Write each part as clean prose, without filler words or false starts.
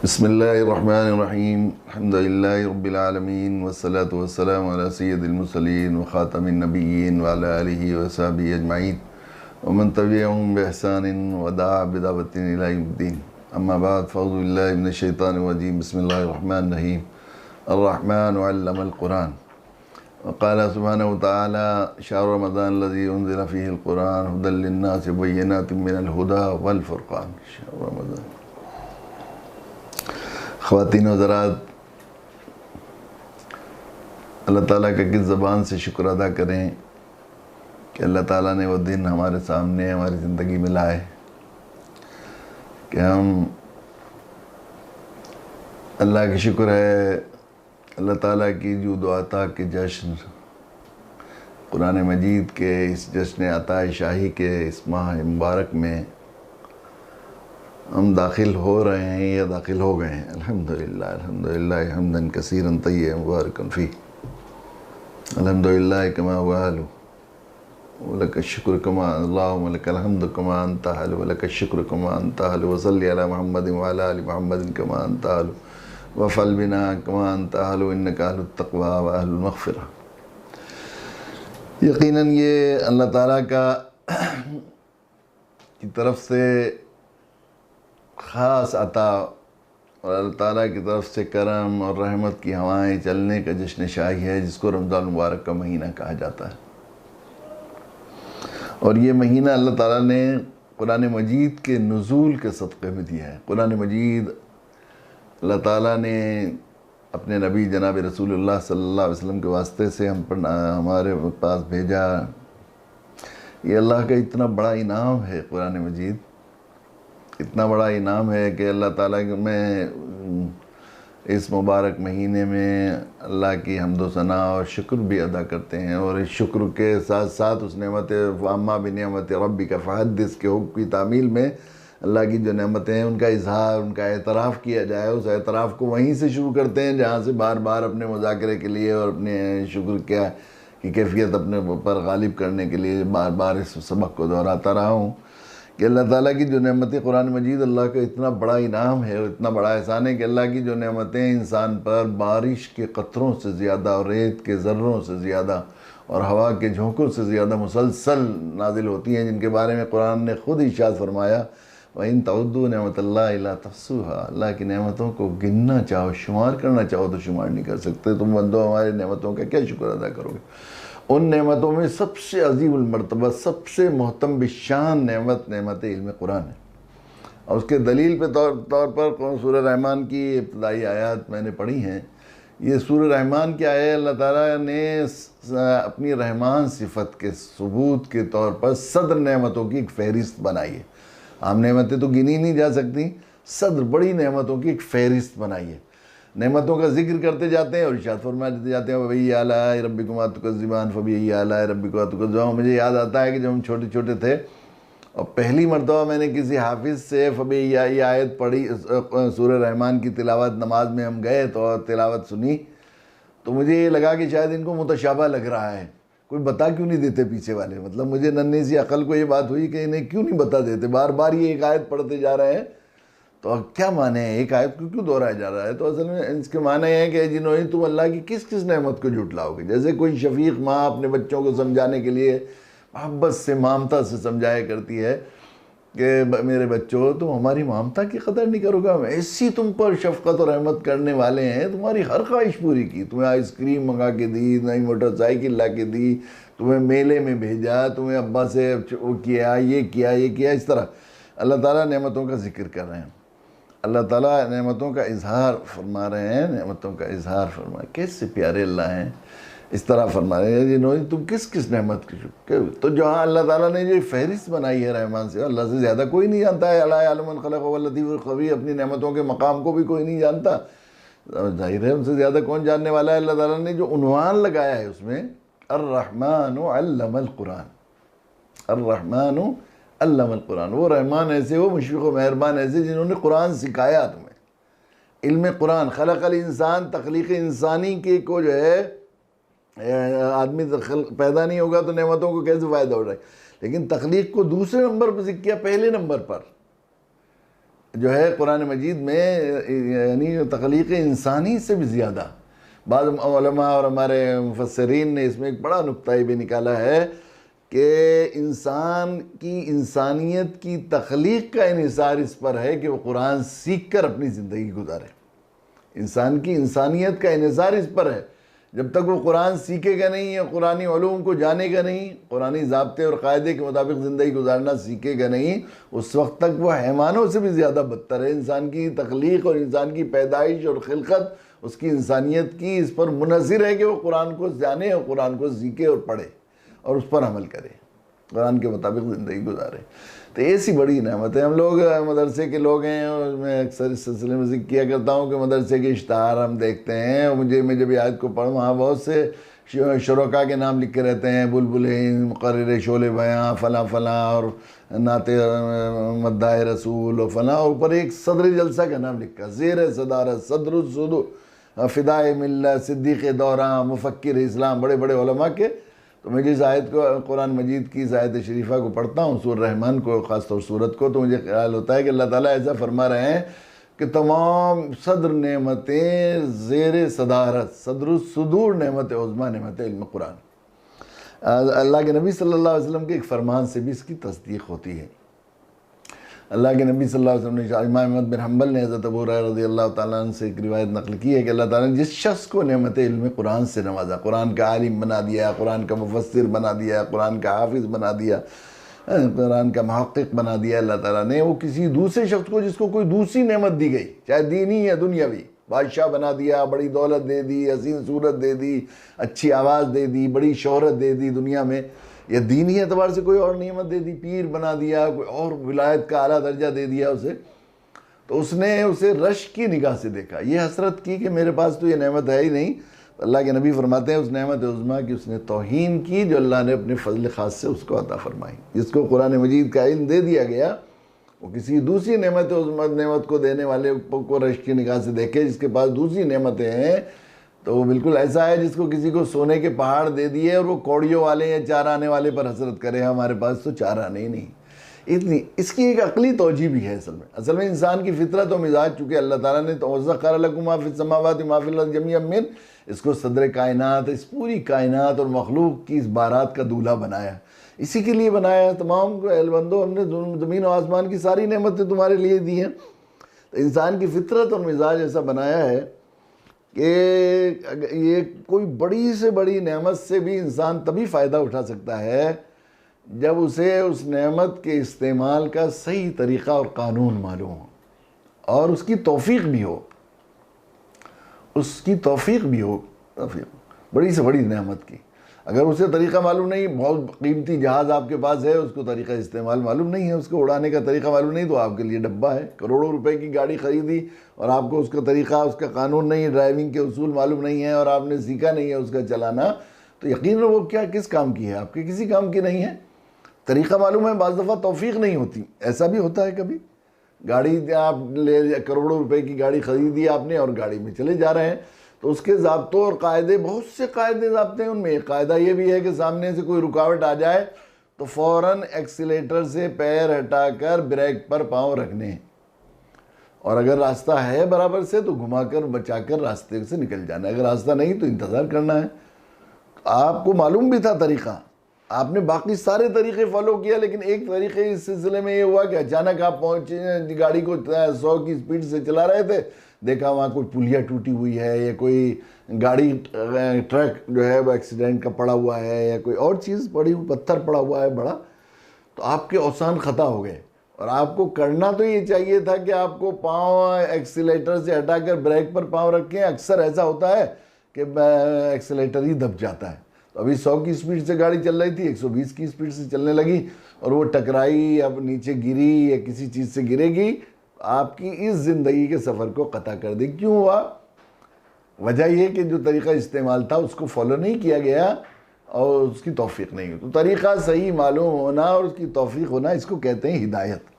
بسم الله الرحمن الرحيم الحمد لله رب العالمين والصلاة والسلام على سيد المرسلين وخاتم النبيين وعلى آله وصحبه أجمعين ومن تبعهم بإحسان ودعا بدعوة إلى يوم الدين. أما بعد فأعوذ بالله من الشيطان الرجيم. بسم الله الرحمن الرحيم. الرحمن علم القرآن وقال سبحانه وتعالى شهر رمضان الذي أنزل فيه القرآن هدى للناس وبينات من الهدى والفرقان. شهر رمضان. خواتین و حضرات، اللہ تعالیٰ کا کس زبان سے شکر ادا کریں کہ اللہ تعالیٰ نے وہ دن ہمارے سامنے ہماری زندگی میں لائے کہ ہم اللہ کی شکر ہے اللہ تعالیٰ کی جود و عطا کے جشن قرآن مجید کے اس جشن عطا شاہی کے اس ماہ مبارک میں ہم داخل ہو رہے ہیں یا داخل ہو گئے ہیں. الحمدللہ الحمدللہ حمداً کثیراً طیباً مبارکاً فیہ. الحمدللہ کما هو اہلہ ولک الشکر کما اللہم لک الحمد کما انت اہلہ ولک الشکر کما انت اہلہ وصلی علی محمد وعلی آل محمد کما انت اہلہ وفعل بنا کما انت اہلہ انک اہل التقوی و اہل المغفرہ. یقیناً یہ اللہ تعالیٰ کی طرف سے خاص عطا اور اللہ تعالیٰ کی طرف سے کرم اور رحمت کی ہوائیں چلنے کا جشن شاہی ہے جس کو رمضان مبارک کا مہینہ کہا جاتا ہے. اور یہ مہینہ اللہ تعالیٰ نے قرآن مجید کے نزول کے صدقے میں دیا ہے. قرآن مجید اللہ تعالیٰ نے اپنے نبی جناب رسول اللہ صلی اللہ علیہ وسلم کے واسطے سے ہمارے پاس بھیجا. یہ اللہ کا اتنا بڑا انعام ہے. قرآن مجید اتنا بڑا انعام ہے کہ اللہ تعالیٰ میں اس مبارک مہینے میں اللہ کی حمد و ثنا اور شکر بھی ادا کرتے ہیں. اور اس شکر کے ساتھ ساتھ اس نعمت فاما بنعمت ربک فحدث کے حکم کی تعمیل میں اللہ کی جو نعمتیں ہیں ان کا اظہار، ان کا اعتراف کیا جائے. اس اعتراف کو وہیں سے شروع کرتے ہیں جہاں سے بار بار اپنے مذاکرے کے لیے اور اپنے شکر کی کیفیت اپنے پر غالب کرنے کے لیے بار بار اس سبق کو دہراتا رہا ہوں کہ اللہ تعالیٰ کی جو نعمتیں قرآن مجید اللہ کا اتنا بڑا انعام ہے اور اتنا بڑا احسان ہے کہ اللہ کی جو نعمتیں انسان پر بارش کے قطروں سے زیادہ اور ریت کے ذروں سے زیادہ اور ہوا کے جھونکوں سے زیادہ مسلسل نازل ہوتی ہیں، جن کے بارے میں قرآن نے خود ارشاد فرمایا وَإِن تَعُدُّوا نِعْمَتَ اللَّهِ لَا تُحْصُوهَا. اللہ کی نعمتوں کو گننا چاہو، شمار کرنا چاہو تو شمار نہیں کر سکتے. تم بندو ہماری نعمتوں کا کیا شکر ادا کرو گے؟ ان نعمتوں میں سب سے عظیم المرتبہ، سب سے محتم بشان نعمت علم قرآن ہے. اور اس کے دلیل پہ طور پر سورہ رحمان کی ابتدائی آیات میں نے پڑھی ہیں. یہ سورہ رحمان کیا ہے؟ اللہ تعالیٰ نے اپنی رحمان صفت کے ثبوت کے طور پر صدر نعمتوں کی ایک فہرست بنائی ہے. عام نعمتیں تو گنی نہیں جا سکتی، صدر بڑی نعمتوں کی ایک فہرست بنائی ہے. نعمتوں کا ذکر کرتے جاتے ہیں اور ارشاد فرماتے جاتے ہیں وَبِأَيِّ آلَاءِ رَبِّكُمَا تُكَذِّبَانِ فَبِأَيِّ آلَاءِ رَبِّكُمَا تُكَذِّبَانِ. مجھے یاد آتا ہے کہ جب ہم چھوٹے چھوٹے تھے اور پہلی مرتبہ میں نے کسی حافظ سے فَبِأَيِّ آیت پڑھی، سورہ رحمان کی تلاوت، نماز میں ہم گئے تو تلاوت سنی تو مجھے یہ لگا کہ شاید ان کو متشابہ لگ رہا ہے. کوئی بتا کیوں نہیں دیتے پیچھے والے؟ مطلب مجھے ننھی سی عقل کو یہ بات ہوئی کہ انہیں کیوں نہیں بتا دیتے، بار بار یہ ایک آیت پڑھتے جا رہے ہیں تو کیا معنی ہے، ایک آیت کو کیوں دہرایا جا رہا ہے؟ تو اصل میں اس کے معنی یہ ہے کہ جنہوں نے تم اللہ کی کس کس نعمت کو جھٹلاؤ گے. جیسے کوئی شفیق ماں اپنے بچوں کو سمجھانے کے لیے محبت سے مامتا سے سمجھایا کرتی ہے کہ میرے بچوں تم ہماری مامتا کی قدر نہیں کرو گے، ہم ایسی تم پر شفقت اور رحمت کرنے والے ہیں، تمہاری ہر خواہش پوری کی، تمہیں آئس کریم منگا کے دی، نئی موٹر سائیکل لا کے دی، تمہیں میلے میں بھیجا، تمہیں ابا سے وہ کیا یہ کیا یہ کیا. اس طرح اللہ تعالیٰ نعمتوں کا ذکر کر رہے ہیں. اللہ تعالیٰ نعمتوں کا اظہار فرما رہے ہیں، نعمتوں کا اظہار فرما رہے ہیں. کیسے پیارے اللہ ہیں. اس طرح فرما رہے ہیں جنہوں نے تم کس کس نعمت کی شکر. تو جہاں اللہ تعالیٰ نے جو فہرست بنائی ہے رحمان سے، اللہ سے زیادہ کوئی نہیں جانتا ہے. الا یعلم من خلق وهو اللطیف الخبیر. اپنی نعمتوں کے مقام کو بھی کوئی نہیں جانتا، ظاہر ہے ان سے زیادہ کون جاننے والا ہے. اللہ تعالیٰ نے جو عنوان لگایا ہے اس میں الرحمن علم القرآن. الرحمن علم القرآن. وہ رحمان ایسے، وہ مشفق و مہربان ایسے جنہوں نے قرآن سکھایا تمہیں. علم قرآن. خلق الانسان. تخلیق انسانی کے کو جو ہے آدمی پیدا نہیں ہوگا تو نعمتوں کو کیسے فائدہ ہو رہا ہے، لیکن تخلیق کو دوسرے نمبر پر ذکر کیا، پہلے نمبر پر جو ہے قرآن مجید میں یعنی تخلیق انسانی سے بھی زیادہ، بعض علماء اور ہمارے مفسرین نے اس میں ایک بڑا نقطہ یہ بھی نکالا ہے کہ انسان کی انسانیت کی تخلیق کا انحصار اس پر ہے کہ وہ قرآن سیکھ کر اپنی زندگی گزارے۔ انسان کی انسانیت کا انحصار اس پر ہے، جب تک وہ قرآن سیکھے گا نہیں یا قرآنی علوم کو جانے گا نہیں، قرآنی ضابطے اور قاعدے کے مطابق زندگی گزارنا سیکھے گا نہیں، اس وقت تک وہ حیوانوں سے بھی زیادہ بدتر ہے۔ انسان کی تخلیق اور انسان کی پیدائش اور خلقت اس کی انسانیت کی اس پر منحصر ہے کہ وہ قرآن کو جانے اور قرآن کو سیکھے اور پڑھے اور اس پر عمل کرے، قرآن کے مطابق زندگی گزارے۔ تو ایسی بڑی نعمت ہے۔ ہم لوگ مدرسے کے لوگ ہیں، اور میں اکثر اس سلسلے میں ذکر کیا کرتا ہوں کہ مدرسے کے اشتہار ہم دیکھتے ہیں، اور میں جب آیت کو پڑھوں وہاں بہت سے شرکاء کے نام لکھ کے رہتے ہیں، بلبل ہند، مقرر شعلے بیاں، فلاں فلاں، اور نعت مداح رسول اور فلاں، اور اوپر ایک صدر جلسہ کا نام لکھا، زیر صدارت صدر الصدور، فدائے ملت، صدیق دوراں، مفکر اسلام، بڑے بڑے علماء کے۔ تو میں جس آیت کو قرآن مجید کی اس آیت شریفہ کو پڑھتا ہوں، سورہ رحمان کو، خاص طور صورت کو، تو مجھے خیال ہوتا ہے کہ اللہ تعالیٰ ایسا فرما رہے ہیں کہ تمام صدر نعمتیں زیر صدارت، صدر الصدور نعمت عظمیٰ، نعمت علم قرآن، اللہ کے نبی صلی اللہ علیہ وسلم کے ایک فرمان سے بھی اس کی تصدیق ہوتی ہے۔ اللہ کے نبی صلی اللہ علیہ وسلم نے، امام احمد بن حنبل نے حضرت ابو ہریرہ رضی اللہ تعالیٰ عنہ سے ایک روایت نقل کی ہے کہ اللہ تعالیٰ نے جس شخص کو نعمت علم قرآن سے نوازا، قرآن کا عالم بنا دیا، قرآن کا مفسر بنا دیا، قرآن کا حافظ بنا دیا، قرآن کا محقق بنا دیا اللہ تعالیٰ نے، وہ کسی دوسرے شخص کو جس کو کوئی دوسری نعمت دی گئی، چاہے دینی یا دنیاوی، بادشاہ بنا دیا، بڑی دولت دے دی، حسین صورت دے دی، اچھی آواز دے دی، بڑی شہرت دے دی دنیا میں، یا دینی اعتبار سے کوئی اور نعمت دے دی، پیر بنا دیا، کوئی اور ولایت کا اعلیٰ درجہ دے دیا اسے، تو اس نے اسے رشک کی نگاہ سے دیکھا، یہ حسرت کی کہ میرے پاس تو یہ نعمت ہے ہی نہیں۔ اللہ کے نبی فرماتے ہیں اس نعمت عظمیٰ کی اس نے توہین کی جو اللہ نے اپنے فضل خاص سے اس کو عطا فرمائی۔ جس کو قرآن مجید کا علم دے دیا گیا، وہ کسی دوسری نعمت عظمیٰ نعمت کو دینے والے کو رشک کی نگاہ سے دیکھے، جس کے پاس دوسری نعمتیں ہیں، تو وہ بالکل ایسا ہے جس کو کسی کو سونے کے پہاڑ دے دیے اور وہ کوڑیوں والے یا چار آنے والے پر حسرت کرے، ہمارے پاس تو چار آنے ہی نہیں۔ اتنی اس کی ایک عقلی توجہ بھی ہے۔ اصل میں انسان کی فطرت و مزاج، چونکہ اللہ تعالیٰ نے وَسَخَّرَ لَكُم مَا فِي السَّمَاوَاتِ وَمَا فِي الْأَرْضِ جَمِيعًا مِّنْهُ، اس کو صدر کائنات، اس پوری کائنات اور مخلوق کی اس بارات کا دولہا بنایا، اسی کے لیے بنایا۔ تمام کو اے بندو، ہم نے زمین و آسمان کی ساری نعمتیں تمہارے لیے دی ہیں۔ تو انسان کی فطرت اور مزاج ایسا بنایا ہے کہ یہ کوئی بڑی سے بڑی نعمت سے بھی انسان تبھی فائدہ اٹھا سکتا ہے جب اسے اس نعمت کے استعمال کا صحیح طریقہ اور قانون معلوم ہو، اور اس کی توفیق بھی ہو، بڑی سے بڑی نعمت کی۔ اگر اسے طریقہ معلوم نہیں، بہت قیمتی جہاز آپ کے پاس ہے، اس کو طریقہ استعمال معلوم نہیں ہے، اس کو اڑانے کا طریقہ معلوم نہیں، تو آپ کے لیے ڈبہ ہے۔ کروڑوں روپے کی گاڑی خریدی اور آپ کو اس کا طریقہ، اس کا قانون نہیں، ڈرائیونگ کے اصول معلوم نہیں ہے، اور آپ نے سیکھا نہیں ہے اس کا چلانا، تو یقیناً وہ کس کام کی ہے؟ آپ کے کسی کام کی نہیں ہے۔ طریقہ معلوم ہے، بعض دفعہ توفیق نہیں ہوتی، ایسا بھی ہوتا ہے کبھی۔ گاڑی آپ کروڑوں روپے کی گاڑی خریدی آپ نے اور گاڑی میں چلے جا رہے ہیں، تو اس کے ضابطوں اور قاعدے، بہت سے قاعدے ضابطے ہیں، ان میں ایک قاعدہ یہ بھی ہے کہ سامنے سے کوئی رکاوٹ آ جائے تو فوراً ایکسیلیٹر سے پیر ہٹا کر بریک پر پاؤں رکھنے ہیں، اور اگر راستہ ہے برابر سے تو گھما کر بچا کر راستے سے نکل جانا ہے، اگر راستہ نہیں تو انتظار کرنا ہے۔ آپ کو معلوم بھی تھا طریقہ، آپ نے باقی سارے طریقے فالو کیا، لیکن ایک طریقے اس سلسلے میں یہ ہوا کہ اچانک آپ پہنچے، گاڑی کو 100 کی سپیڈ سے چلا رہے تھے، دیکھا وہاں کوئی پلیا ٹوٹی ہوئی ہے، یا کوئی گاڑی ٹرک جو ہے وہ ایکسیڈنٹ کا پڑا ہوا ہے، یا کوئی اور چیز پڑی ہوئی، پتھر پڑا ہوا ہے بڑا، تو آپ کے اوسان خطا ہو گئے۔ اور آپ کو کرنا تو یہ چاہیے تھا کہ آپ کو پاؤں ایکسیلیٹر سے ہٹا کر بریک پر پاؤں رکھیں۔ اکثر ایسا ہوتا ہے کہ ایکسیلیٹر ہی دب جاتا ہے۔ تو ابھی 100 کی سپیڈ سے گاڑی چل رہی تھی، 120 کی سپیڈ سے چلنے لگی، اور وہ ٹکرائی، اب نیچے گری یا کسی چیز سے گرے گی، آپ کی اس زندگی کے سفر کو قطع کر دے۔ کیوں ہوا؟ وجہ یہ کہ جو طریقہ استعمال تھا اس کو فالو نہیں کیا گیا اور اس کی توفیق نہیں ہوئی۔ تو طریقہ صحیح معلوم ہونا اور اس کی توفیق ہونا، اس کو کہتے ہیں ہدایت۔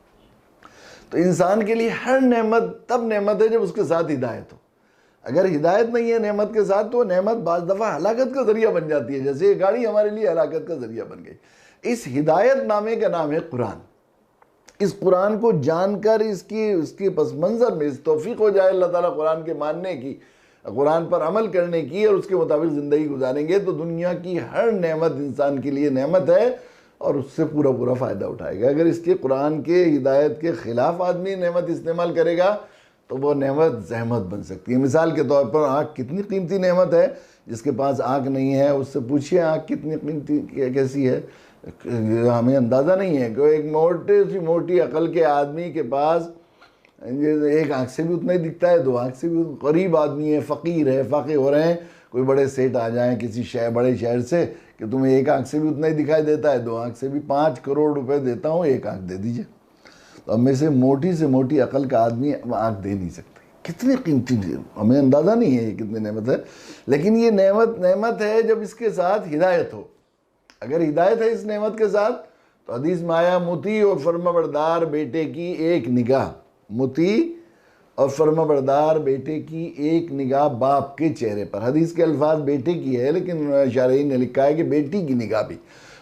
تو انسان کے لیے ہر نعمت تب نعمت ہے جب اس کے ساتھ ہدایت ہو۔ اگر ہدایت نہیں ہے نعمت کے ساتھ، تو نعمت بعض دفعہ ہلاکت کا ذریعہ بن جاتی ہے، جیسے یہ گاڑی ہمارے لیے ہلاکت کا ذریعہ بن گئی۔ اس ہدایت نامے کا نام ہے قرآن۔ اس قرآن کو جان کر اس کے پس منظر میں اس توفیق ہو جائے اللہ تعالیٰ قرآن کے ماننے کی، قرآن پر عمل کرنے کی اور اس کے مطابق زندگی گزاریں گے تو دنیا کی ہر نعمت انسان کے لیے نعمت ہے اور اس سے پورا پورا فائدہ اٹھائے گا۔ اگر اس کے قرآن کے ہدایت کے خلاف آدمی نعمت استعمال کرے گا تو وہ نعمت زحمت بن سکتی ہے۔ مثال کے طور پر آنکھ کتنی قیمتی نعمت ہے، جس کے پاس آنکھ نہیں ہے اس سے پوچھئے آنکھ کتنی قیمتی کیسی ہے، ہمیں اندازہ نہیں ہے کہ ایک موٹی عقل کے آدمی کے پاس ایک آنکھ سے بھی اتنا ہی دکھتا ہے، دو آنکھ سے بھی، غریب آدمی ہے، فقیر ہے، فاقے ہو رہے ہیں، کوئی بڑے سیٹ آ جائیں کسی بڑے شہر سے کہ تمہیں ایک آنکھ سے بھی اتنا ہی دکھائی دیتا ہے، دو آنکھ سے بھی 5 کروڑ روپے دیتا ہوں ایک آنکھ دے دیجئے۔ تو ہم میں سے موٹی عقل کا آدمی آنکھ دے نہیں سکتے، کتنی قیمتی، ہمیں اندازہ نہیں ہے یہ کتنی نعمت ہے، لیکن یہ نعمت ہے جب اس کے ساتھ ہدایت ہو۔ اگر ہدایت ہے اس نعمت کے ساتھ تو حدیث میں آیا مطیع اور فرمانبردار بیٹے کی ایک نگاہ، مطیع اور فرمانبردار بیٹے کی ایک نگاہ باپ کے چہرے پر، حدیث کے الفاظ بیٹے کی ہے لیکن شارحین نے لکھا ہے کہ بیٹی کی نگاہ بھی،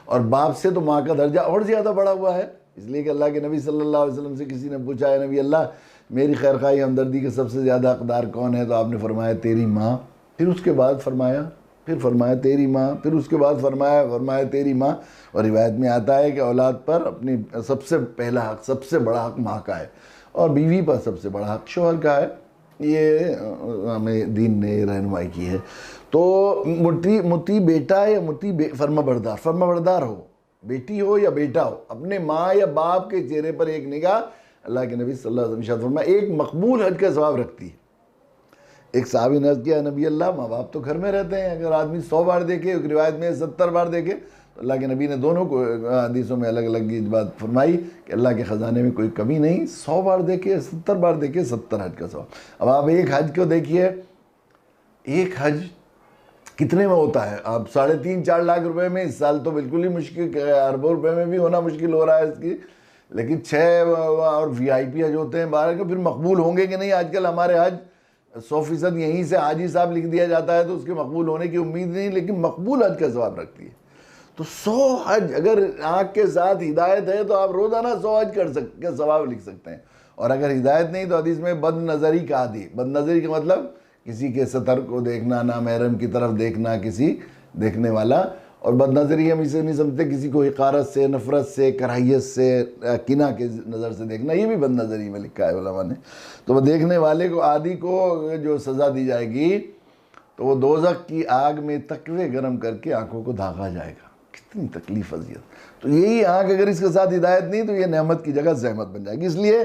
اور باپ سے تو ماں کا درجہ اور زیادہ بڑا ہوا ہے، اس لیے کہ اللہ کے نبی صلی اللہ علیہ وسلم سے کسی نے پوچھا ہے نبی اللہ میری خیرخواہی ہمدردی کے سب سے زیادہ حقدار کون ہے، تو آپ نے فرمایا تیری ماں، پھر اس کے بعد فرمایا تیری ماں، پھر اس کے بعد فرمایا تیری ماں، اور روایت میں آتا ہے کہ اولاد پر اپنی سب سے پہلا حق، سب سے بڑا حق ماں کا ہے، اور بیوی پر سب سے بڑا حق شوہر کا ہے۔ یہ ہمیں دین نے رہنمائی کی ہے۔ تو مطیع بیٹا یا مطیع فرمانبردار ہو، بیٹی ہو یا بیٹا ہو، اپنے ماں یا باپ کے چہرے پر ایک نگاہ اللہ کے نبی صلی اللہ علیہ وسلم ارشاد فرمایا ایک مقبول حج کا ثواب رکھتی ہے۔ ایک صحابی نے عرض کیا نبی اللہ ماں باپ تو گھر میں رہتے ہیں، اگر آدمی 100 بار دیکھے، ایک روایت میں 70 بار دیکھے، تو اللہ کے نبی نے دونوں کو حدیثوں میں الگ الگ یہ بات فرمائی کہ اللہ کے خزانے میں کوئی کمی نہیں، 100 بار دیکھے 70 بار دیکھے 70 حج کا ثواب۔ اب آپ ایک حج کو دیکھیے، ایک حج کتنے میں ہوتا ہے؟ آپ 3.5-4 لاکھ روپے میں، اس سال تو بالکل ہی مشکل، اربوں روپے میں بھی ہونا مشکل ہو رہا ہے اس کی، لیکن 6 اور VIP حج ہوتے ہیں 12 کے، پھر مقبول ہوں گے کہ نہیں؟ آج کل ہمارے حج 100% یہیں سے حاجی صاحب لکھ دیا جاتا ہے تو اس کے مقبول ہونے کی امید نہیں، لیکن مقبول حج کا ثواب رکھتی ہے۔ تو 100 حج اگر آنکھ کے ساتھ ہدایت ہے تو آپ روزانہ 100 حج کا ثواب لکھ سکتے ہیں، اور اگر ہدایت نہیں تو حدیث میں بد نظری کا عادی، بد نظری کا مطلب کسی کے سطر کو دیکھنا، نامحرم کی طرف دیکھنا، کسی دیکھنے والا، اور بد نظری ہم اسے نہیں سمجھتے کسی کو حقارت سے، نفرت سے، کراہیت سے، کینہ کے نظر سے دیکھنا، یہ بھی بد نظری میں لکھا ہے علماء نے۔ تو وہ دیکھنے والے کو، عادی کو جو سزا دی جائے گی تو وہ دوزخ کی آگ میں تکوے گرم کر کے آنکھوں کو دھاگا جائے گا، کتنی تکلیف اذیت۔ تو یہی آنکھ اگر اس کے ساتھ ہدایت نہیں تو یہ نعمت کی جگہ زحمت بن جائے گی۔ اس لیے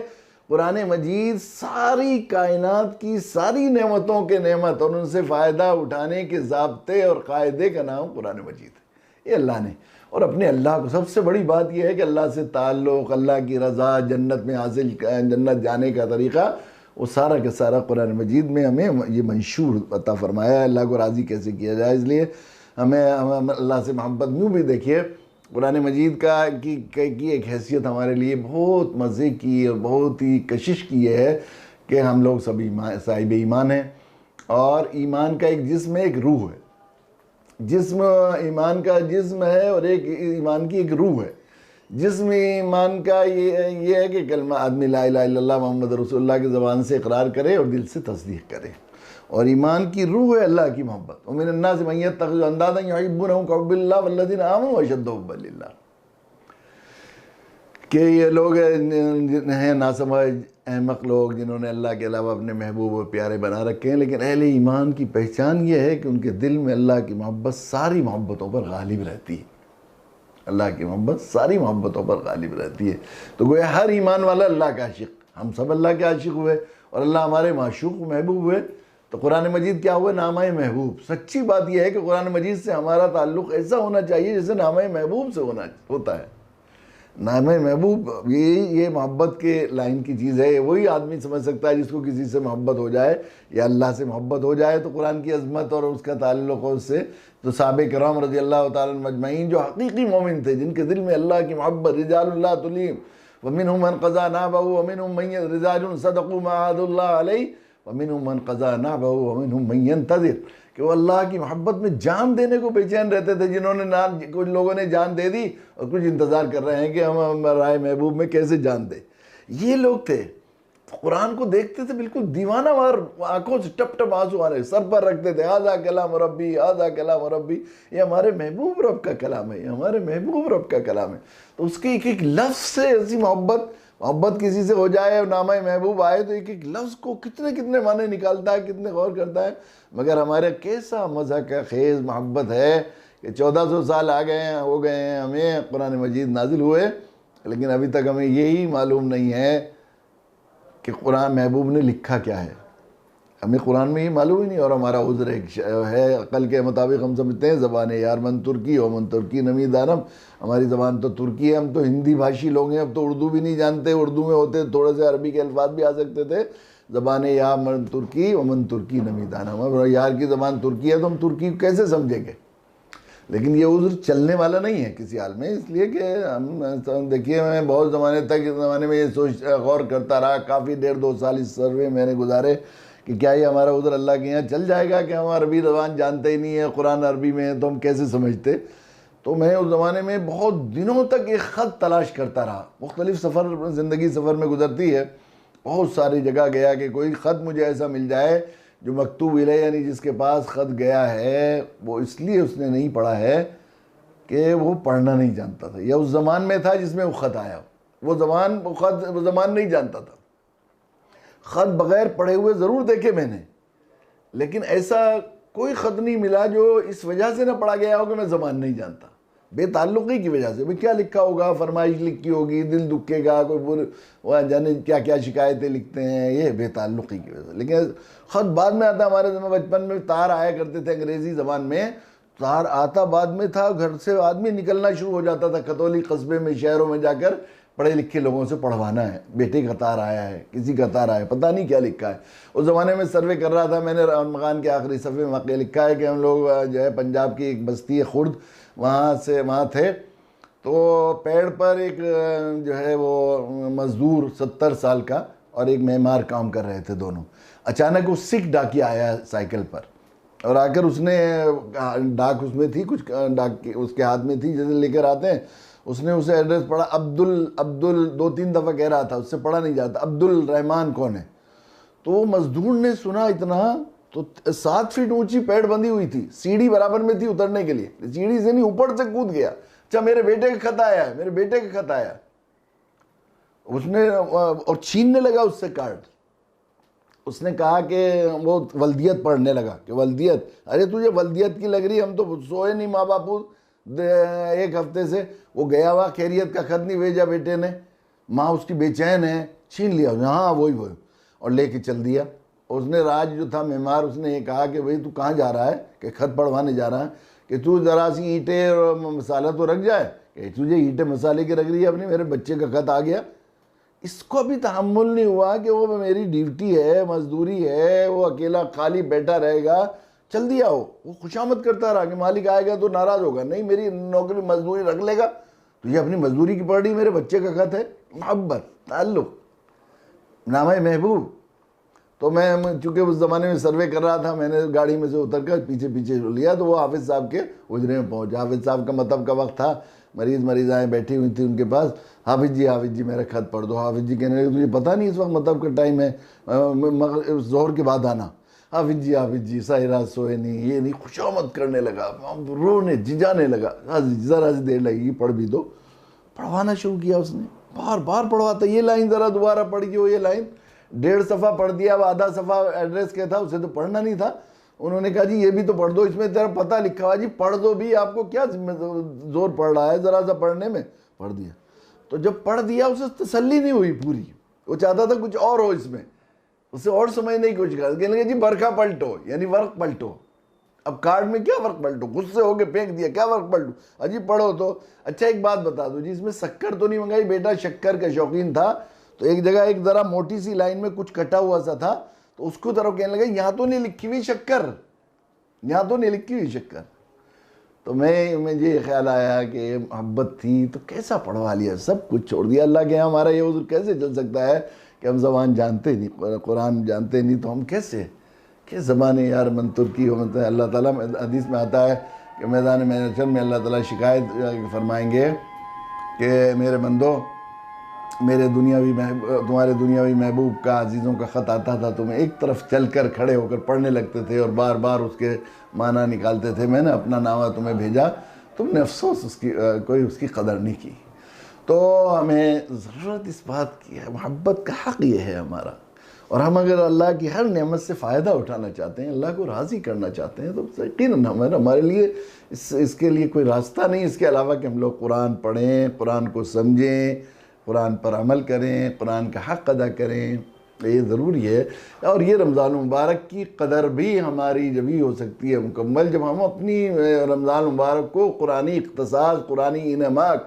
قرآن مجید ساری کائنات کی ساری نعمتوں کے نعمت اور ان سے فائدہ اٹھانے کے ضابطے اور قاعدے کا نام قرآن مجید ہے، یہ اللہ نے۔ اور اپنے اللہ کو، سب سے بڑی بات یہ ہے کہ اللہ سے تعلق، اللہ کی رضا، جنت میں حاصل، جنت جانے کا طریقہ، وہ سارا کا سارا قرآن مجید میں ہمیں یہ منشور عطا فرمایا ہے، اللہ کو راضی کیسے کیا جائے۔ اس لیے ہمیں اللہ سے محبت یوں بھی دیکھیے، قرآن مجید کی ایک حیثیت ہمارے لیے بہت مزے کی اور بہت ہی کشش کی یہ ہے کہ ہم لوگ سب صاحب ایمان ہیں، اور ایمان کا ایک جسم ہے، ایک روح ہے۔ جسم ایمان کا جسم ہے اور ایک ایمان کی ایک روح ہے۔ جسم ایمان کا یہ ہے کہ کلمہ آدمی لا الہ الا اللہ محمد رسول اللہ کی زبان سے اقرار کرے اور دل سے تصدیق کرے، اور ایمان کی روح ہے اللہ کی محبت۔ ومن الناس من يتخذ اندادا يحبونهم كحب الله والذين آمنوا اشد حبا لله، کہ یہ لوگ ہیں ناسمجھ احمق لوگ جنہوں نے اللہ کے علاوہ اپنے محبوب و پیارے بنا رکھے ہیں، لیکن اہل ایمان کی پہچان یہ ہے کہ ان کے دل میں اللہ کی محبت ساری محبتوں پر غالب رہتی ہے، اللہ کی محبت ساری محبتوں پر غالب رہتی ہے۔ تو گویا ہر ایمان والا اللہ کا عاشق، ہم سب اللہ کے عاشق ہوئے اور اللہ ہمارے معشوق محبوب ہوئے، تو قرآن مجید کیا ہوئے؟ نامہ محبوب۔ سچی بات یہ ہے کہ قرآن مجید سے ہمارا تعلق ایسا ہونا چاہیے جیسے نامہ محبوب سے ہوتا ہے۔ نامہ محبوب یہ محبت کے لائن کی چیز ہے، وہی آدمی سمجھ سکتا ہے جس کو کسی سے محبت ہو جائے یا اللہ سے محبت ہو جائے تو قرآن کی عظمت اور اس کا تعلق اس سے۔ تو صحابہ کرام رضی اللہ تعالیٰ مجمعین جو حقیقی مومن تھے، جن کے دل میں اللہ کی محبت، رجال اللہ تلیم ومنہم من قضى نحبہ ومنہم من رجال صدقوا ما عاہدوا اللہ علیہ وَمِنْهُمْ مَنْ قَضَىٰ نَحْبَهُ وَمِنْهُمْ مَنْ يَنْتَظِرُ کہ وہ اللہ کی محبت میں جان دینے کو بے چین رہتے تھے، جنہوں نے کچھ لوگوں نے جان دے دی اور کچھ انتظار کر رہے ہیں کہ ہم رائے محبوب میں کیسے جان دیں. یہ لوگ تھے، قرآن کو دیکھتے تھے بالکل دیوانہ وار، آنکھوں سے ٹپ ٹپ آنسو آ رہے، سر پر رکھتے تھے ھذا کلام ربی ھذا کلام ربی، یہ ہمارے محبوب رب کا کلام ہے، یہ ہمارے محبوب رب کا کلام ہے. تو اس کے ایک ایک لفظ سے ایسی محبت کسی سے ہو جائے، نامہ محبوب آئے تو ایک ایک لفظ کو کتنے کتنے معنی نکالتا ہے، کتنے غور کرتا ہے. مگر ہمارے کیسا مزہ کا خیز محبت ہے کہ 1400 سال ہو گئے ہیں ہمیں قرآن مجید نازل ہوئے، لیکن ابھی تک ہمیں یہی معلوم نہیں ہے کہ قرآن محبوب نے لکھا کیا ہے. ہمیں قرآن میں یہ معلوم ہی نہیں، اور ہمارا عذر ہے عقل کے مطابق ہم سمجھتے ہیں زبان یار من ترکی ہو من ترکی نمی دانم، ہماری زبان تو ترکی ہے، ہم تو ہندی بھاشی لوگ ہیں، اب تو اردو بھی نہیں جانتے، اردو میں ہوتے تھوڑے سے عربی کے الفاظ بھی آ سکتے تھے. زبان یا من ترکی ومن ترکی نمی دانم، اب یار کی زبان ترکی ہے تو ہم ترکی کو کیسے سمجھیں گے. لیکن یہ عذر چلنے والا نہیں ہے کسی حال میں، اس لیے کہ ہم دیکھیے میں بہت زمانے تک اس زمانے میں یہ غور کرتا رہا، کافی 1.5-2 سال اس سروے میں نے گزارے کہ کیا یہ ہمارا عذر اللہ کے یہاں چل جائے گا کہ ہم عربی زبان جانتے ہی نہیں ہے، قرآن عربی میں ہے تو ہم کیسے سمجھتے. تو میں اس زمانے میں بہت دنوں تک ایک خط تلاش کرتا رہا، مختلف زندگی سفر میں گزرتی ہے، بہت ساری جگہ گیا کہ کوئی خط مجھے ایسا مل جائے جو مکتوب الیہ، یعنی جس کے پاس خط گیا ہے وہ اس لیے اس نے نہیں پڑھا ہے کہ وہ پڑھنا نہیں جانتا تھا، یا اس زمان میں تھا جس میں وہ خط آیا، وہ زمان نہیں جانتا تھا. خط بغیر پڑھے ہوئے ضرور دیکھے میں نے، لیکن ایسا کوئی خط نہیں ملا جو اس وجہ سے نہ پڑھا گیا ہو کہ میں زبان نہیں جانتا، بے تعلقی کی وجہ سے. بھئی کیا لکھا ہوگا، فرمائش لکھی ہوگی، دل دکھے گا، کوئی جانے کیا کیا شکایتیں لکھتے ہیں، یہ بے تعلقی کی وجہ سے. لیکن خط بعد میں آتا، ہمارے بچپن میں تار آیا کرتے تھے انگریزی زبان میں، تار آتا بعد میں تھا، گھر سے آدمی نکلنا شروع ہو جاتا تھا کتولی قصبے میں شہروں میں جا کر پڑھے لکھے لوگوں سے پڑھوانا ہے، بیٹے کا تار آیا ہے، کسی کا تار آیا ہے، پتہ نہیں کیا لکھا ہے. اس زمانے میں سروے کر رہا تھا میں نے، مغان کے آخری صفحے میں واقعہ لکھا ہے کہ ہم لوگ جو ہے پنجاب کی ایک بستی ہے خرد، وہاں تھے، تو پیڑ پر ایک جو ہے وہ مزدور 70 سال کا اور ایک معمار کام کر رہے تھے دونوں. اچانک وہ سکھ ڈاکیا آیا سائیکل پر، اور آ کر اس نے ڈاک اس میں تھی، کچھ ڈاک اس کے ہاتھ میں تھی جیسے لے کر آتے ہیں. اس نے اسے ایڈریس پڑھا، عبدل 2-3 دفعہ کہہ رہا تھا، اس سے پڑھا نہیں جاتا، عبد الرحمن کون ہے. تو وہ مزدور نے سنا اتنا، تو 7 فٹ اونچی پیڑ بندھی ہوئی تھی، سیڑھی برابر میں تھی اترنے کے لیے، سیڑھی سے نہیں اوپر سے کود گیا. اچھا میرے بیٹے کا خط آیا ہے، میرے بیٹے کا خط آیا. اس نے اور چھیننے لگا اس سے کارڈ. اس نے کہا کہ وہ ولدیت پڑھنے لگا کہ ولدیت، ارے تجھے ولدیت کی لگ رہی، ہم تو سوئے نہیں ماں باپو 1 ہفتے سے. وہ گیا ہوا خیریت کا خط نہیں بھیجا بیٹے نے، ماں اس کی بے چین ہے، چھین لیا، ہاں وہی اور لے کے چل دیا. اس نے راج جو تھا معمار، اس نے یہ کہا کہ بھئی تو کہاں جا رہا ہے، کہ خط پڑھوانے جا رہا ہے، کہ تو ذرا سی اینٹیں اور مسالہ تو رکھ جائے، کہ تجھے اینٹیں مسالے کے رکھ رہی ہے اپنی، میرے بچے کا خط آ گیا. اس کو بھی تحمل نہیں ہوا کہ وہ میری ڈیوٹی ہے، مزدوری ہے، وہ اکیلا خالی بیٹھا رہے گا. چل دیا. وہ خوشامد کرتا رہا کہ مالک آئے گا تو ناراض ہوگا، نہیں میری نوکری مزدوری رکھ لے گا، تجھے اپنی مزدوری کی پڑ رہی، میرے بچے کا خط ہے. محبت، تعلق، نامہ محبوب. تو میں چونکہ اس زمانے میں سروے کر رہا تھا، میں نے گاڑی میں سے اتر کر پیچھے لیا تو وہ حافظ صاحب کے حجرے میں پہنچا. حافظ صاحب کا مطلب کا وقت تھا، مریضائیں بیٹھی ہوئی تھی ان کے پاس. حافظ جی میرا خط پڑھ دو. حافظ جی کہنے لگے تجھے پتہ نہیں اس وقت مطلب کا ٹائم ہے، ظہر کے بعد آنا. حافظ جی ساری رات سوئے نہیں، یہ نہیں، خوشامد کرنے لگا، رونے جھنجھانے لگا. ذرا سی دیر لگے گی، پڑھ بھی دو. پڑھوانا شروع کیا اس نے، بار بار پڑھواتا، یہ لائن ذرا دوبارہ پڑھیے، یہ لائن 1.5 صفحہ پڑھ دیا. اب آدھا صفحہ ایڈریس کیا تھا، اسے تو پڑھنا نہیں تھا. انہوں نے کہا جی یہ بھی تو پڑھ دو، اس میں تیرا پتہ لکھا ہوا، جی پڑھ دو بھی، آپ کو کیا زور پڑ رہا ہے ذرا سا پڑھنے میں. پڑھ دیا. تو جب پڑھ دیا اسے تسلی نہیں ہوئی پوری، وہ چاہتا تھا کچھ اور ہو اس میں، اسے اور سمجھنے کی کوشش کر. کہنے لگے جی برقع پلٹو، یعنی ورق پلٹو. اب کارڈ میں کیا ورق پلٹو، غصے ہو کے پھینک دیا، کیا ورق پلٹو، اجی پڑھو تو. اچھا ایک بات بتا دو جی، اس میں شکر تو نہیں منگائی، بیٹا شکر کا شوقین تھا. تو ایک جگہ ایک ذرا موٹی سی لائن میں کچھ کٹا ہوا سا تھا، تو اس کو طرف کہنے لگے یہاں تو نہیں لکھی ہوئی شکر، یہاں تو نہیں لکھی ہوئی شکر. تو مجھے یہ خیال آیا کہ محبت تھی تو کیسا پڑھوا لیا، سب کچھ چھوڑ دیا. اللہ کے یہاں ہمارا یہ عذر کیسے چل سکتا ہے کہ ہم زبان جانتے نہیں، قرآن جانتے نہیں، تو ہم کس زبان یار من ترکی ہو. اللہ تعالیٰ حدیث میں آتا ہے کہ میدان محشر میں اللہ تعالیٰ شکایت فرمائیں گے کہ میرے بندو، میرے تمہارے دنیاوی محبوب کا، عزیزوں کا خط آتا تھا، تم ایک طرف چل کر کھڑے ہو کر پڑھنے لگتے تھے اور بار بار اس کے معنی نکالتے تھے. میں نے اپنا نامہ تمہیں بھیجا، تم نے افسوس کوئی اس کی قدر نہیں کی. تو ہمیں ضرورت اس بات کی ہے، محبت کا حق یہ ہے ہمارا. اور ہم اگر اللہ کی ہر نعمت سے فائدہ اٹھانا چاہتے ہیں، اللہ کو راضی کرنا چاہتے ہیں، تو یقیناً ہمارے لیے اس کے لیے کوئی راستہ نہیں اس کے علاوہ کہ ہم لوگ قرآن پڑھیں، قرآن کو سمجھیں، قرآن پر عمل کریں، قرآن کا حق ادا کریں. یہ ضروری ہے. اور یہ رمضان المبارک کی قدر بھی ہماری جبھی ہو سکتی ہے مکمل جب ہم اپنی رمضان المبارک کو قرآنی اختصاص، قرآنی انعماق،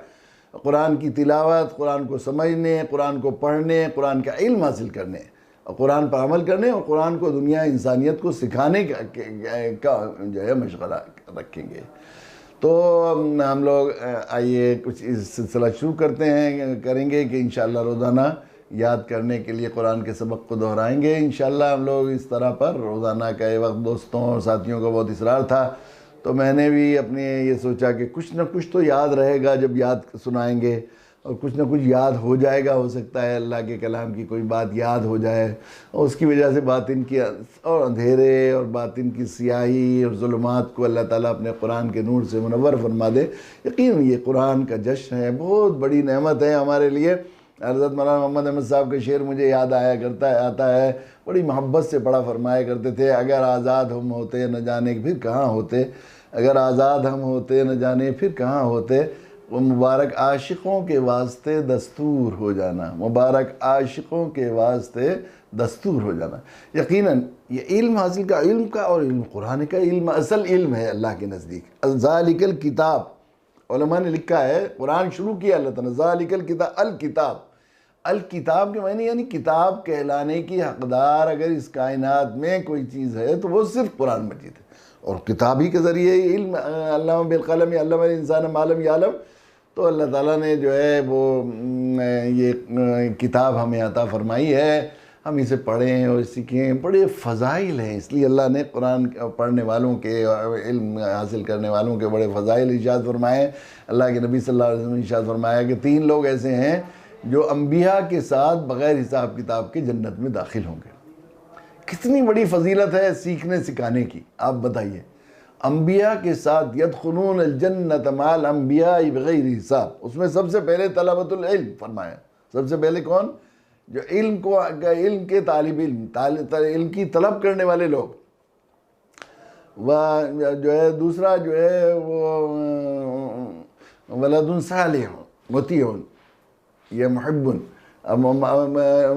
قرآن کی تلاوت، قرآن کو سمجھنے، قرآن کو پڑھنے، قرآن کا علم حاصل کرنے اور قرآن پر عمل کرنے اور قرآن کو دنیا انسانیت کو سکھانے کا جو ہے مشغلہ رکھیں گے. تو ہم لوگ آئیے کچھ اس سلسلہ شروع کریں گے کہ انشاءاللہ روزانہ یاد کرنے کے لیے قرآن کے سبق کو دہرائیں گے. انشاءاللہ ہم لوگ اس طرح پر روزانہ کا یہ وقت دوستوں اور ساتھیوں کا بہت اصرار تھا، تو میں نے بھی اپنے یہ سوچا کہ کچھ نہ کچھ تو یاد رہے گا جب یاد سنائیں گے، اور کچھ نہ کچھ یاد ہو جائے گا. ہو سکتا ہے اللہ کے کلام کی کوئی بات یاد ہو جائے اور اس کی وجہ سے باطن کی اور اندھیرے اور باطن کی سیاہی اور ظلمات کو اللہ تعالیٰ اپنے قرآن کے نور سے منور فرما دے. یقیناً یہ قرآن کا جشن ہے، بہت بڑی نعمت ہے ہمارے لیے. حضرت مولانا محمد احمد صاحب کا شعر مجھے یاد آتا ہے، بڑی محبت سے پڑھا فرمایا کرتے تھے: اگر آزاد ہم ہوتے نہ جانے پھر کہاں ہوتے، اگر آزاد ہم ہوتے نہ جانے پھر کہاں ہوتے، وہ مبارک عاشقوں کے واسطے دستور ہو جانا، مبارک عاشقوں کے واسطے دستور ہو جانا. یقیناً یہ علم حاصل کا، علم کا اور علم قرآن کا علم اصل علم ہے اللہ کے نزدیک. ذالک الکتاب، علماء نے لکھا ہے، قرآن شروع کیا اللہ تعالیٰ ذالک الکتاب، الکتاب، الکتاب کے معنی یعنی کتاب کہلانے کی حقدار اگر اس کائنات میں کوئی چیز ہے تو وہ صرف قرآن مجید ہے. اور کتاب ہی کے ذریعے علم، علم بالقلم علم الانسان ما لم یعلم، تو اللہ تعالیٰ نے جو ہے وہ یہ کتاب ہمیں عطا فرمائی ہے، ہم اسے پڑھیں اور سیکھیں. بڑے فضائل ہیں، اس لیے اللہ نے قرآن پڑھنے والوں کے، علم حاصل کرنے والوں کے بڑے فضائل ارشاد فرمائے. اللہ کے نبی صلی اللہ علیہ وسلم نے ارشاد فرمایا کہ 3 لوگ ایسے ہیں جو انبیاء کے ساتھ بغیر حساب کتاب کے جنت میں داخل ہوں گے. کتنی بڑی فضیلت ہے سیکھنے سکھانے کی، آپ بتائیے. انبیاء کے ساتھ یدخلون الجنت مع الانبیاء بغیر حساب. اس میں سب سے پہلے طلبۃ العلم فرمایا. سب سے پہلے کون؟ جو علم کے طالب علم کی طلب کرنے والے لوگ. جو ہے دوسرا جو ہے وہ ولد صالح مطیع، یہ محب،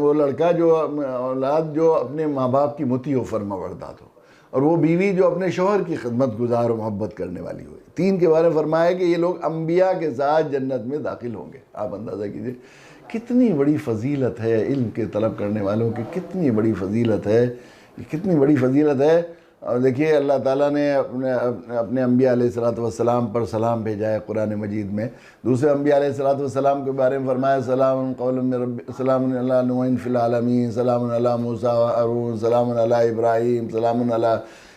وہ لڑکا جو اولاد جو اپنے ماں باپ کی مطیع و فرما بردار ہو، اور وہ بیوی جو اپنے شوہر کی خدمت گزار و محبت کرنے والی ہوئی. 3 کے بارے میں فرمایا کہ یہ لوگ انبیاء کے ساتھ جنت میں داخل ہوں گے. آپ اندازہ کیجئے کتنی بڑی فضیلت ہے علم کے طلب کرنے والوں کی، کتنی بڑی فضیلت ہے، کتنی بڑی فضیلت ہے. اور دیکھیے اللہ تعالیٰ نے اپنے انبیاء علیہ السلام پر سلام بھیجا ہے قرآن مجید میں. دوسرے انبیاء علیہ السلام کے بارے میں فرمایا: سلام قول من رب، سلام علی نوح فی العالمین، سلام علی موسیٰ و ہارون، سلام علی ابراہیم، سلام علی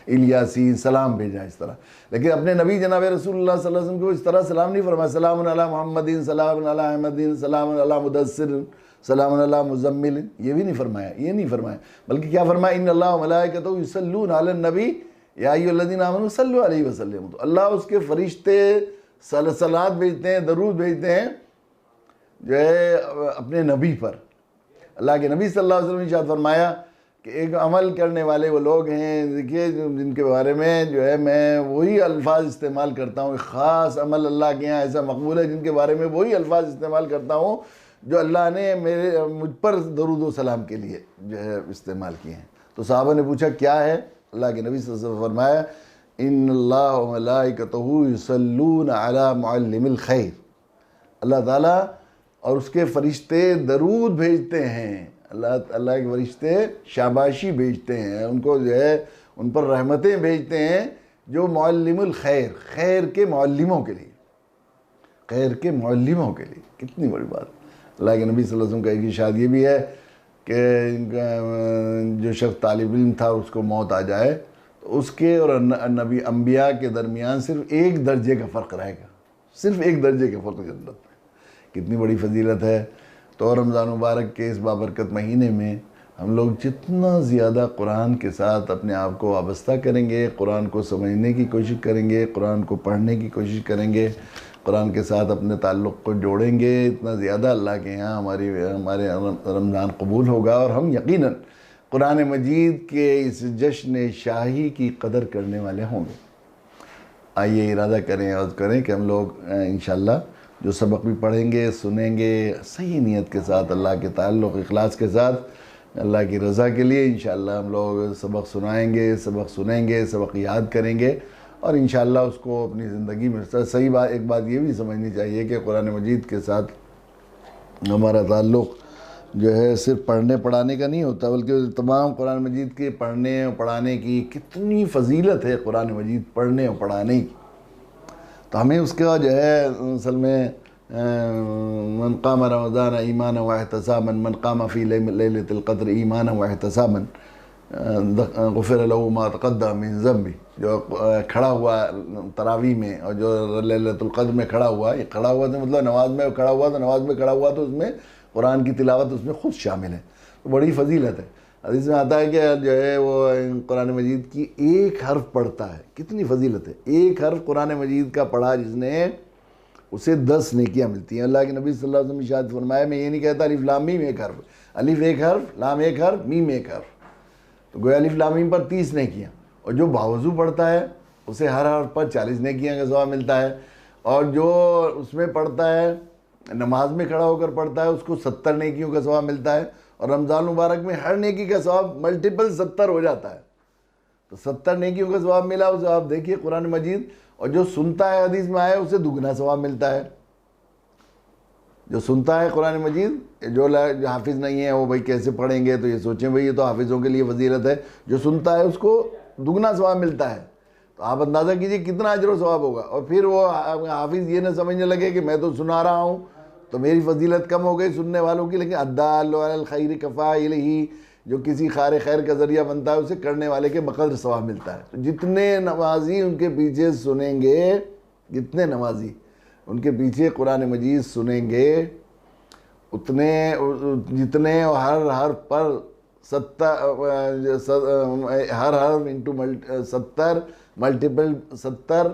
الیاسین. سلام بھیجا اس طرح. لیکن اپنے نبی جناب رسول اللہ صلی اللہ علیہ وسلم کو اس طرح سلام نہیں فرمایا: سلام علی محمدین، سلام علی احمدین، سلام علی مدثر، سلام علی مزمل. یہ بھی نہیں فرمایا، بلکہ کیا فرمایا: ان اللہ و ملائکتہ یصلون علی النبی یا ایھا الذین آمنوا صلوا علیہ وسلم. تو اللہ اس کے فرشتے صلوات بھیجتے ہیں، درود بھیجتے ہیں جو ہے اپنے نبی پر. اللہ کے نبی صلی اللہ علیہ وسلم نے ارشاد فرمایا کہ ایک عمل کرنے والے وہ لوگ ہیں، دیکھیے جن کے بارے میں جو ہے میں وہی الفاظ استعمال کرتا ہوں. ایک خاص عمل اللہ کے یہاں ایسا مقبول ہے جن کے بارے میں وہی الفاظ استعمال کرتا ہوں جو اللہ نے مجھ پر درود و سلام کے لیے جو ہے استعمال کیے ہیں. تو صحابہ نے پوچھا کیا ہے؟ اللہ کے نبی صلی اللہ علیہ وسلم فرمایا: ان اللہ و ملائکتہ یصلون علی معلم الخیر. اللہ تعالیٰ اور اس کے فرشتے درود بھیجتے ہیں، اللہ کے فرشتے شاباشی بھیجتے ہیں، ان کو جو ہے ان پر رحمتیں بھیجتے ہیں جو معلم الخیر، خیر کے معلموں کے لیے، خیر کے معلموں کے لیے. کتنی بڑی بات. اللہ کے نبی صلی اللہ علیہ وسلم کا ایک ارشاد یہ بھی ہے کہ جو شخص طالب علم تھا اس کو موت آ جائے تو اس کے اور نبی انبیاء کے درمیان صرف 1 درجے کا فرق رہے گا، صرف 1 درجے کا فرق جنت میں۔ کتنی بڑی فضیلت ہے۔ تو رمضان مبارک کے اس بابرکت مہینے میں ہم لوگ جتنا زیادہ قرآن کے ساتھ اپنے آپ کو وابستہ کریں گے، قرآن کو سمجھنے کی کوشش کریں گے، قرآن کو پڑھنے کی کوشش کریں گے، قرآن کے ساتھ اپنے تعلق کو جوڑیں گے، اتنا زیادہ اللہ کے یہاں ہمارے رمضان قبول ہوگا، اور ہم یقیناً قرآن مجید کے اس جشن شاہی کی قدر کرنے والے ہوں گے۔ آئیے ارادہ کریں عرض کریں کہ ہم لوگ انشاءاللہ جو سبق بھی پڑھیں گے، سنیں گے، صحیح نیت کے ساتھ، اللہ کے تعلق اخلاص کے ساتھ، اللہ کی رضا کے لیے انشاءاللہ ہم لوگ سبق سنائیں گے، سبق سنیں گے، سبق یاد کریں گے، اور انشاءاللہ اس کو اپنی زندگی میں صحیح بات۔ ایک بات یہ بھی سمجھنی چاہیے کہ قرآن مجید کے ساتھ ہمارا تعلق جو ہے صرف پڑھنے پڑھانے کا نہیں ہوتا، بلکہ تمام قرآن مجید کے پڑھنے اور پڑھانے کی کتنی فضیلت ہے قرآن مجید پڑھنے اور پڑھانے کی، تو ہمیں اس کا جو ہے اصل میں من قام رمضان ایمانا واحتسابا من قام فی لیلۃ القدر ایمانا واحتسابا غفر له ما تقدم من ذنبہ، جو کھڑا ہوا تراویح میں اور جو لیلۃ القدر میں کھڑا ہوا، یہ کھڑا ہوا تو مطلب نماز میں کھڑا ہوا، تو نماز میں کھڑا ہوا تو اس میں قرآن کی تلاوت اس میں خود شامل ہے، تو بڑی فضیلت ہے۔ حدیث میں آتا ہے کہ جو ہے وہ قرآن مجید کی 1 حرف پڑھتا ہے، کتنی فضیلت ہے، 1 حرف قرآن مجید کا پڑھا جس نے، اسے 10 نیکیاں ملتی ہیں۔ اللہ کے نبی صلی اللہ علیہ وسلم نے ارشاد فرمایا، میں یہ نہیں کہتا الف لام میم 1 حرف، الف 1 حرف، لام 1 حرف، میم 1 حرف، تو گویا الف لام میم پر 30 نیکیاں، اور جو باوضو پڑھتا ہے اسے ہر حرف پر 40 نیکیاں کا ثواب ملتا ہے، اور جو اس میں پڑھتا ہے نماز میں کھڑا ہو کر پڑھتا ہے اس کو 70 نیکیوں کا ثواب ملتا ہے، اور رمضان مبارک میں ہر نیکی کا ثواب ملٹیپل 70 ہو جاتا ہے، تو 70 نیکیوں کا ثواب ملا، اسے آپ دیکھیے قرآن مجید، اور جو سنتا ہے حدیث میں آیا اسے دگنا ثواب ملتا ہے، جو سنتا ہے قرآن مجید، جو حافظ نہیں ہے وہ بھائی کیسے پڑھیں گے، تو یہ سوچیں بھائی یہ تو حافظوں کے لیے فضیلت ہے، جو سنتا ہے اس کو دگنا ثواب ملتا ہے، تو آپ اندازہ کیجئے کتنا اجر و ثواب ہوگا، اور پھر وہ حافظ یہ نہ سمجھنے لگے کہ میں تو سنا رہا ہوں تو میری فضیلت کم ہو گئی سننے والوں کی، لیکن الدال علی الخیر کفاعلہ، جو کسی خیر کا ذریعہ بنتا ہے اسے کرنے والے کے بقدر ثواب ملتا ہے۔ تو جتنے نمازی ان کے پیچھے سنیں گے، جتنے نمازی ان کے پیچھے قرآن مجید سنیں گے، اتنے جتنے ہر حرف پر 70 ہر حرف انٹو 70 ملٹیپل 70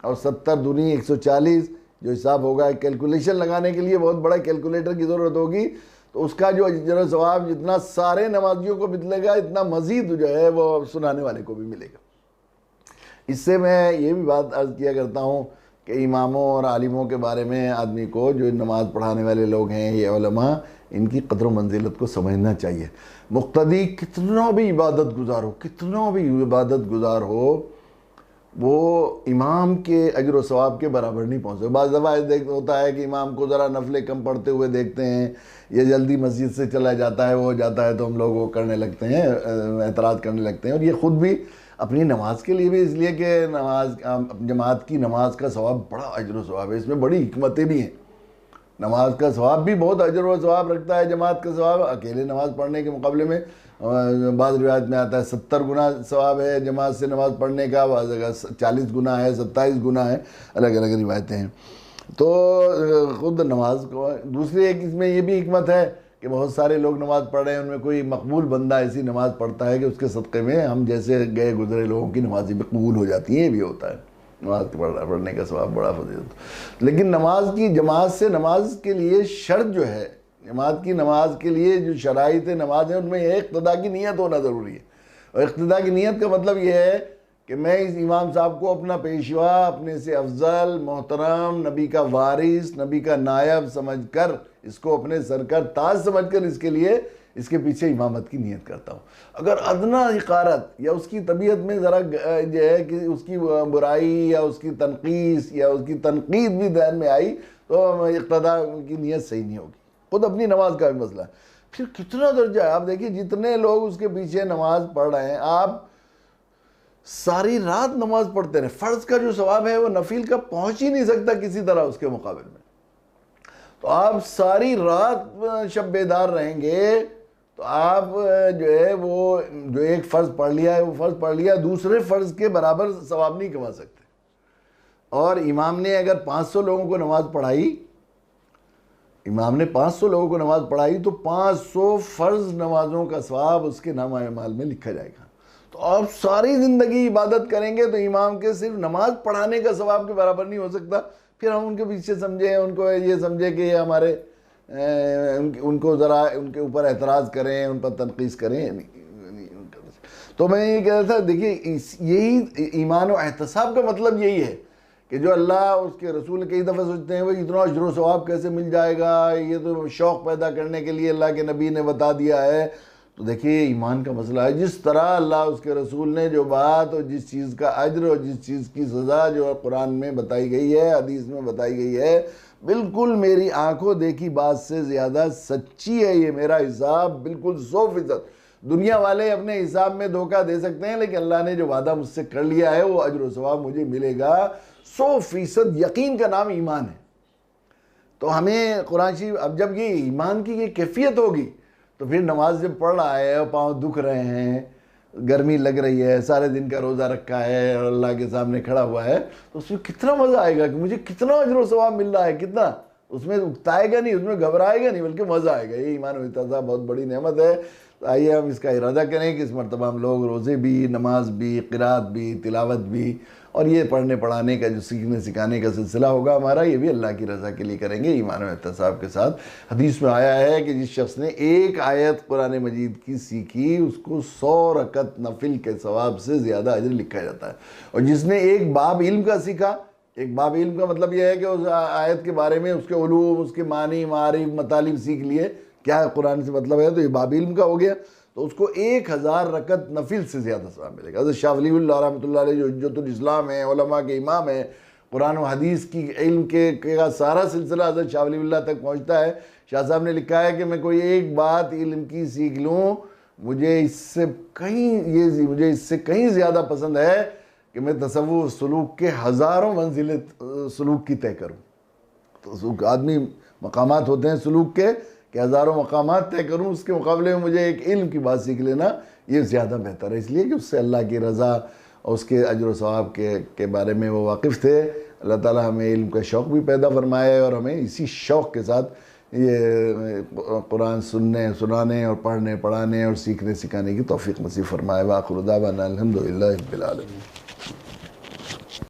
اور 70 دونی 140 جو حساب ہوگا، کیلکولیشن لگانے کے لیے بہت بڑا کیلکولیٹر کی ضرورت ہوگی، تو اس کا جو اجر و ثواب جتنا سارے نمازیوں کو ملے گا اتنا مزید جو ہے وہ سنانے والے کو بھی ملے گا۔ اس سے میں یہ بھی بات عرض کیا کرتا ہوں کہ اماموں اور عالموں کے بارے میں آدمی کو، جو نماز پڑھانے والے لوگ ہیں یہ علماء، ان کی قدر و منزلت کو سمجھنا چاہیے۔ مقتدی کتنا بھی عبادت گزار ہو، وہ امام کے اجر و ثواب کے برابر نہیں پہنچے۔ بعض دفعہ ہوتا ہے کہ امام کو ذرا نفلیں کم پڑھتے ہوئے دیکھتے ہیں، یا جلدی مسجد سے چلا جاتا ہے، وہ ہو جاتا ہے، تو ہم لوگ وہ کرنے لگتے ہیں، اعتراض کرنے لگتے ہیں، اور یہ خود بھی اپنی نماز کے لیے بھی، اس لیے کہ جماعت کی نماز کا ثواب بڑا اجر و ثواب ہے، اس میں بڑی حکمتیں بھی ہیں۔ نماز کا ثواب بھی بہت اجر و ثواب رکھتا ہے جماعت کا ثواب، اکیلے نماز پڑھنے کے مقابلے میں بعض روایت میں آتا ہے 70 گنا ثواب ہے جماعت سے نماز پڑھنے کا، بعض جگہ 40 گنا ہے، 27 گنا ہے، الگ الگ روایتیں ہیں۔ تو خود نماز کو دوسری ایک اس میں یہ بھی حکمت ہے کہ بہت سارے لوگ نماز پڑھ رہے ہیں، ان میں کوئی مقبول بندہ ایسی نماز پڑھتا ہے کہ اس کے صدقے میں ہم جیسے گئے گزرے لوگوں کی نمازیں بھی قبول ہو جاتی ہیں، یہ بھی ہوتا ہے، نماز پڑھنے کا ثواب بڑا فضیلت۔ لیکن نماز کی جماعت سے نماز کے لیے شرط جو ہے، جماعت کی نماز کے لیے جو شرائط نماز ہیں ان میں یہ اقتداء کی نیت ہونا ضروری ہے، اور اقتداء کی نیت کا مطلب یہ ہے کہ میں اس امام صاحب کو اپنا پیشوا، اپنے سے افضل، محترم، نبی کا وارث، نبی کا نائب سمجھ کر، اس کو اپنے سر کا تاج سمجھ کر اس کے لیے، اس کے پیچھے امامت کی نیت کرتا ہوں۔ اگر ادنا حقارت یا اس کی طبیعت میں ذرا جو ہے کہ اس کی برائی یا اس کی تنقیص یا اس کی تنقید بھی ذہن میں آئی تو اقتداء کی نیت صحیح نہیں ہوگی۔ خود اپنی نماز کا بھی مسئلہ ہے، پھر کتنا درجہ ہے، آپ دیکھیے جتنے لوگ اس کے پیچھے نماز پڑھ رہے ہیں، آپ ساری رات نماز پڑھتے رہے، فرض کا جو ثواب ہے وہ نفل کا پہنچ ہی نہیں سکتا کسی طرح اس کے مقابل میں، تو آپ ساری رات شب بیدار رہیں گے تو آپ جو ہے وہ جو ایک فرض پڑھ لیا ہے وہ فرض پڑھ لیا، دوسرے فرض کے برابر ثواب نہیں کما سکتے۔ اور امام نے اگر 500 لوگوں کو نماز پڑھائی، امام نے 500 لوگوں کو نماز پڑھائی تو 500 فرض نمازوں کا ثواب اس کے نامہ اعمال میں لکھا جائے گا۔ تو آپ ساری زندگی عبادت کریں گے تو امام کے صرف نماز پڑھانے کا ثواب کے برابر نہیں ہو سکتا، پھر ہم ان کے پیچھے سمجھیں، ان کو یہ سمجھے کہ یہ ہمارے ان کو ذرا ان کے اوپر اعتراض کریں، ان پر تنقید کریں۔ تو میں یہ کہہ رہا تھا، دیکھیے یہی ایمان و احتساب کا مطلب یہی ہے کہ جو اللہ اس کے رسول کئی دفعہ سوچتے ہیں وہ اتنا اجر و ثواب کیسے مل جائے گا، یہ تو شوق پیدا کرنے کے لیے اللہ کے نبی نے بتا دیا ہے۔ تو دیکھیے ایمان کا مسئلہ ہے، جس طرح اللہ اس کے رسول نے جو بات اور جس چیز کا اجر اور جس چیز کی سزا جو قرآن میں بتائی گئی ہے، حدیث میں بتائی گئی ہے، بالکل میری آنکھوں دیکھی بات سے زیادہ سچی ہے یہ میرا حساب، بالکل 100%۔ دنیا والے اپنے حساب میں دھوکہ دے سکتے ہیں، لیکن اللہ نے جو وعدہ مجھ سے کر لیا ہے وہ اجر و ثواب مجھے ملے گا۔ 100% یقین کا نام ایمان ہے۔ تو ہمیں قرآن شریف، اب جب یہ ایمان کی یہ کیفیت ہوگی تو پھر نماز جب پڑھ رہا ہے اور پاؤں دکھ رہے ہیں، گرمی لگ رہی ہے، سارے دن کا روزہ رکھا ہے اور اللہ کے سامنے کھڑا ہوا ہے، تو اس میں کتنا مزہ آئے گا کہ مجھے کتنا اجر و ثواب مل رہا ہے، کتنا اس میں اکتائے گا نہیں، اس میں گھبرائے گا نہیں، بلکہ مزہ آئے گا۔ یہ ایمان و احتساب بہت بڑی نعمت ہے۔ آئیے ہم اس کا ارادہ کریں کہ اس مرتبہ ہم لوگ روزے بھی، نماز بھی، قرات بھی، تلاوت بھی، اور یہ پڑھنے پڑھانے کا جو سیکھنے سکھانے کا سلسلہ ہوگا ہمارا، یہ بھی اللہ کی رضا کے لیے کریں گے ایمان و احتساب کے ساتھ۔ حدیث میں آیا ہے کہ جس شخص نے ایک آیت قرآن مجید کی سیکھی اس کو 100 رکعت نفل کے ثواب سے زیادہ اجر لکھا جاتا ہے، اور جس نے ایک باب علم کا سیکھا، ایک باب علم کا مطلب یہ ہے کہ اس آیت کے بارے میں اس کے علوم، اس کے معنی، معارف، مطالب سیکھ لیے، کیا ہے قرآن سے مطلب ہے، تو یہ باب علم کا ہو گیا، تو اس کو 1000 رکعت نفل سے زیادہ ثواب ملے گا۔ حضرت شاہ ولی اللہ رحمۃ اللہ علیہ جو حجت الاسلام ہیں، علماء کے امام ہیں، قرآن و حدیث کی علم کے کا سارا سلسلہ حضرت شاہ ولی اللہ تک پہنچتا ہے۔ شاہ صاحب نے لکھا ہے کہ میں کوئی ایک بات علم کی سیکھ لوں، مجھے اس سے کہیں زیادہ پسند ہے کہ میں تصوف سلوک کے ہزاروں منزلیں سلوک کی طے کروں۔ تو آدمی مقامات ہوتے ہیں سلوک کے کہ ہزاروں مقامات طے کروں، اس کے مقابلے میں مجھے ایک علم کی بات سیکھ لینا یہ زیادہ بہتر ہے، اس لیے کہ اس سے اللہ کی رضا اور اس کے اجر و ثواب کے بارے میں وہ واقف تھے۔ اللہ تعالیٰ ہمیں علم کا شوق بھی پیدا فرمائے اور ہمیں اسی شوق کے ساتھ یہ قرآن سنانے اور پڑھنے پڑھانے اور سیکھنے سکھانے کی توفیق نصیب فرمائے۔ وآخر دعوانا الحمدللہ رب العالمین۔